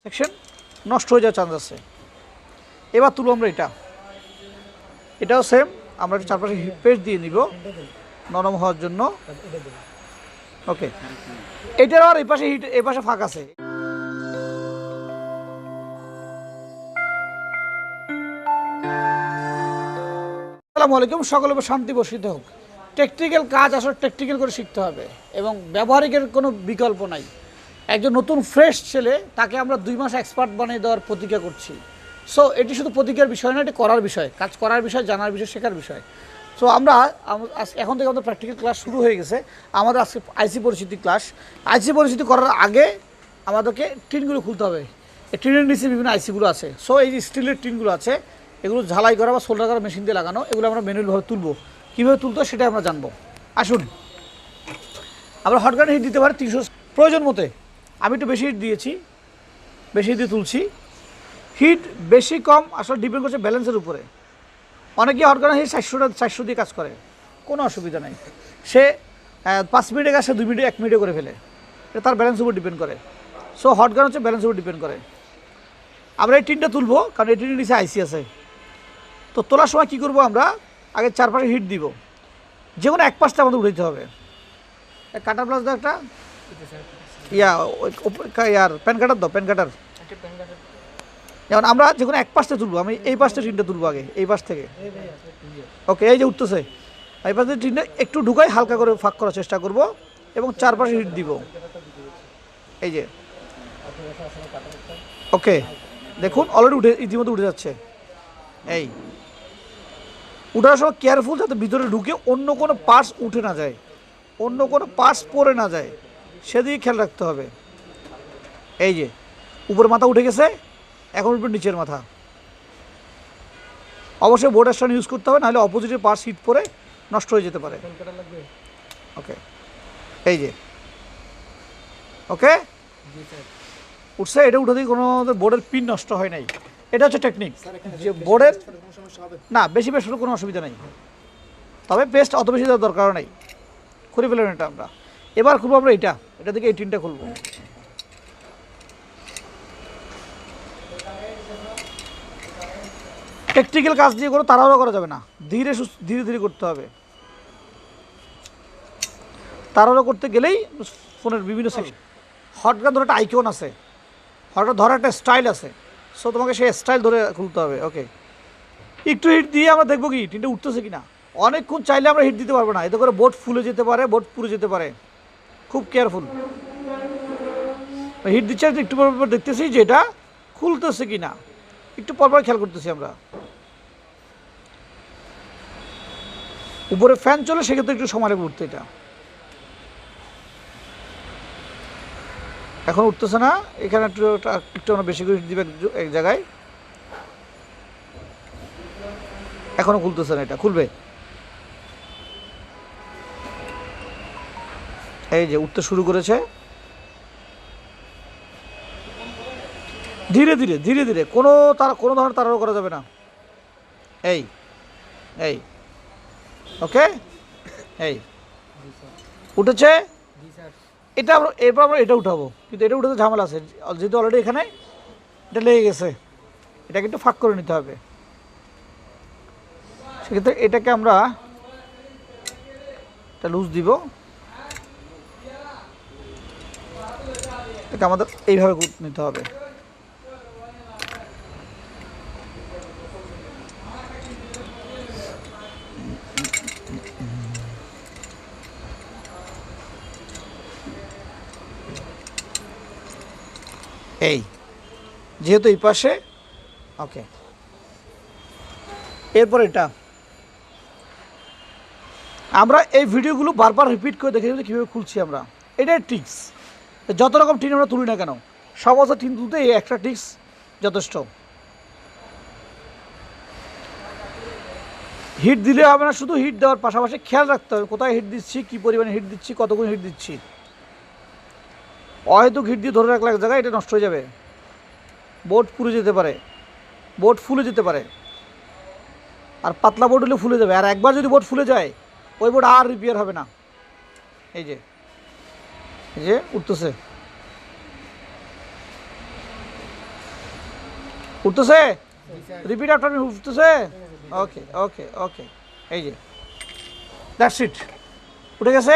Section নষ্ট হয়ে যাওয়ার চান্স আছে। এবার তুলব আমরা এটাও সেম, আমরা একটু চারপাশে হিট পেস্ট দিয়ে নিব নরম হওয়ার জন্য। ওকে, এটার আর এই পাশে ফাঁক আছে। আসসালামু আলাইকুম, সকলের উপর শান্তি বর্ষিত হোক। টেকনিক্যাল কাজ আসলে টেকনিক্যাল করে শিখতে হবে এবং ব্যবহারিকের কোনো বিকল্প নাই। একজন নতুন ফ্রেশ ছেলে, তাকে আমরা 2 মাস এক্সপার্ট বানিয়ে দেওয়ার প্রতিজ্ঞা করছি। সো এটি শুধু প্রতিজ্ঞার বিষয় না, এটি করার বিষয়, কাজ করার বিষয়, জানার বিষয়, শেখার বিষয়। সো আমরা এখন থেকে আমাদের প্র্যাকটিক্যাল ক্লাস শুরু হয়ে গেছে। আমাদের আজকে আইসি পরিচিতি ক্লাস। আইসি পরিচিতি করার আগে আমাদেরকে টিনগুলো খুলতে হবে। এই টিনের নিচে বিভিন্ন আইসিগুলো আছে। সো এই যে স্টিলের টিনগুলো আছে, এগুলো ঝালাই করা বা সোল্ডার করা মেশিন দিয়ে লাগানো, এগুলো আমরা ম্যানুয়ালভাবে তুলবো। কীভাবে তুলতে হয় সেটা আমরা জানবো। আসুন, আমরা হট গান হিট দিতে পারি 300 প্রয়োজন মতে। আমি একটু বেশি হিট দিয়েছি, বেশি দিয়ে তুলছি। হিট বেশি কম আসলে ডিপেন্ড করছে ব্যালেন্সের উপরে। অনেকে হট গান হিট 400 দিয়ে কাজ করে, কোনো অসুবিধা নেই। সে 5 মিনিটে কাজ 2 মিনিটে 1 মিনিটে করে ফেলে, এটা তার ব্যালেন্সের উপর ডিপেন্ড করে। সো হট গান হচ্ছে ব্যালেন্সের উপর ডিপেন্ড করে। আমরা এই টিনটা তুলবো, কারণ এই টিনের নিচে আইসি আছে। তো তোলার সময় কী করবো, আমরা আগে চারপাশে হিট দিব। যে কোনো এক পাশটা আমাদের উঠাইতে হবে। কাটার প্লাস দাও একটা, ইয়ার প্যান কাটার দাও, প্যান কাটার। যেমন আমরা যে কোনো এক পাশটা তুলবো। আমি এই পাশটা টিনটা তুলবো আগে, এই পাশ থেকে। ওকে, এই যে উঠতেছে, এই পাশ থেকে টিনটা একটু ঢুকাই হালকা করে ফাঁক করার চেষ্টা করব এবং চারপাশে হিট দিব। এই যে ওকে, দেখুন অলরেডি ইতিমধ্যে উঠে যাচ্ছে। এই উঠার সময় কেয়ারফুল, যাতে ভিতরে ঢুকে অন্য কোনো পার্টস উঠে না যায়, অন্য কোনো পার্টস পড়ে না যায়, সেদিকে খেয়াল রাখতে হবে। এই যে উপরে মাথা উঠে গেছে, এখন উঠবে নিচের মাথা। অবশ্যই বোর্ড স্ট্যান্ড ইউজ করতে হবে, নাহলে অপোজিটের পার্টস হিট পরে নষ্ট হয়ে যেতে পারে। ওকে, এই যে ওকে উঠছে, এটা উঠে দিয়ে কোনো বোর্ডের পিন নষ্ট হয় নাই। এটা হচ্ছে টেকনিক যে বোর্ডের না বেশি পেস্ট হলে কোনো অসুবিধা নেই, তবে পেস্ট অত বেশি দেওয়ার দরকারও নেই। খুলে ফেলেন এটা আমরা। এবার খুলবো আমরা এটা থেকে এই টিনটা খুলবো। টেকনিক্যাল কাজ দিয়ে কোনো তাড়াহুড়ো করা যাবে না, ধীরে ধীরে করতে হবে। তাড়াহুড়ো করতে গেলেই ফোনের বিভিন্ন সেকশন। হটগান ধরে একটা আইকন আছে, হটগান ধরার একটা স্টাইল আছে। সো তোমাকে সেই স্টাইল ধরে খুলতে হবে। ওকে, একটু হিট দিয়ে আমরা দেখবো কি টিনটা উঠতেছে কিনা। অনেকক্ষণ চাইলে আমরা হিট দিতে পারবো না, এতে করে বোর্ড ফুলে যেতে পারে, বোর্ড পুড়ে যেতে পারে। খুব কেয়ারফুল। হিট দিচ্ছে, একটু পর দেখতেছি যে এটা খুলতেছে কিনা, একটু পরপর খেয়াল করতেছি আমরা। উপরে ফ্যান চলে, সেক্ষেত্রে একটু সময় লাগবে উঠতে। এটা এখন উঠতেছে না, এখানে একটু আমরা বেশি করে হিট দিবে এক জায়গায়। এখনো খুলতেছে না, এটা খুলবে। এই যে উঠতে শুরু করেছে, ধীরে ধীরে কোনো ধরনের তাড়াহুড়ো করা যাবে না। এই এই ওকে, এই উঠেছে। এটা এরপর আমরা এটা উঠাবো, কিন্তু এটা উঠাতে ঝামেলা আছে, যেহেতু অলরেডি এখানে এটা লেগে গেছে। এটাকে একটু ফাঁক করে নিতে হবে। সেক্ষেত্রে এটাকে আমরা এটা লুজ দিব। এটাকে আমাদের এইভাবে নিতে হবে। এই যেহেতু এই পাশে ওকে, এরপর এটা আমরা এই ভিডিওগুলো বারবার রিপিট করে দেখে দেবো কীভাবে খুলছি আমরা। এটাই ট্রিক্স। যত রকম টিন আমরা তুলি না কেন, সমস্ত টিন তুলতে এই একটা ট্রিক্স যথেষ্ট। হিট দিলে হবে না, শুধু হিট দেওয়ার পাশাপাশি খেয়াল রাখতে হবে কোথায় হিট দিচ্ছি, কী পরিমাণে হিট দিচ্ছি, কতক্ষণ হিট দিচ্ছি। অহেতুক হিট দিয়ে ধরে রাখলে এক জায়গায় এটা নষ্ট হয়ে যাবে, বোর্ড পুড়ে যেতে পারে, বোর্ড ফুলে যেতে পারে। আর পাতলা বোর্ড হলে ফুলে যাবে, আর একবার যদি বোর্ড ফুলে যায় ওই বোর্ড আর রিপেয়ার হবে না। এই যে উঠতেছে, উঠতেছে? রিপিট আফটার মি, উঠতেছে? ওকে ওকে ওকে, এই যে দ্যাটস ইট, উঠে গেছে।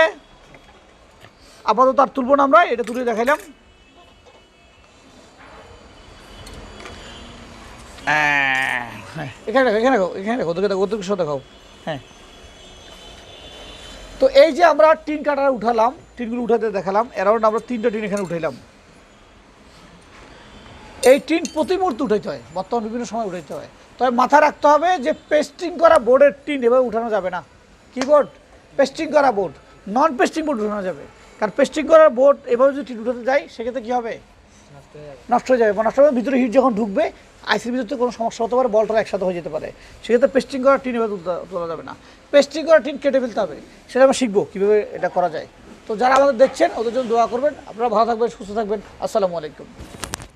আপাতত আর তুলবো না আমরা, এটা তুলে দেখাইলাম। এখানে রাখো, এখানে রাখো, এখানে রাখো, ওদেরকে দেখো, ওদেরকে দেখাও। হ্যাঁ, তো এই যে আমরা টিন কাটার উঠালাম, টিনগুলো উঠাতে দেখালাম, অ্যারাউন্ড আমরা 3টা টিন এখানে উঠাইলাম। এই টিন প্রতি মুহূর্তে উঠাইতে হয়, বর্তমান বিভিন্ন সময় উঠাইতে হয়। তবে মাথায় রাখতে হবে যে পেস্টিং করা বোর্ডের টিন এভাবে উঠানো যাবে না। কি বোর্ড? পেস্টিং করা বোর্ড, নন পেস্টিং বোর্ড উঠানো যাবে। কারণ পেস্টিং করা বোর্ড এভাবে যদি টিন উঠাতে যায় সেক্ষেত্রে কী হবে? নষ্ট হয়ে যাবে। নষ্ট হবে, ভিতরে হিট যখন ঢুকবে আইসির ভিতরে কোনো সমস্যা হতে পারে, বলটা একসাথে হয়ে যেতে পারে। সেক্ষেত্রে পেস্টিং করা টিন এভাবে তোলা যাবে না, পেস্টিং করা টিন কেটে ফেলতে হবে। সেটা আমরা শিখবো কীভাবে এটা করা যায়। তো যারা আমাদের দেখছেন ওদের জন্য দোয়া করবেন। আপনারা ভালো থাকবেন, সুস্থ থাকবেন। আসসালামু আলাইকুম।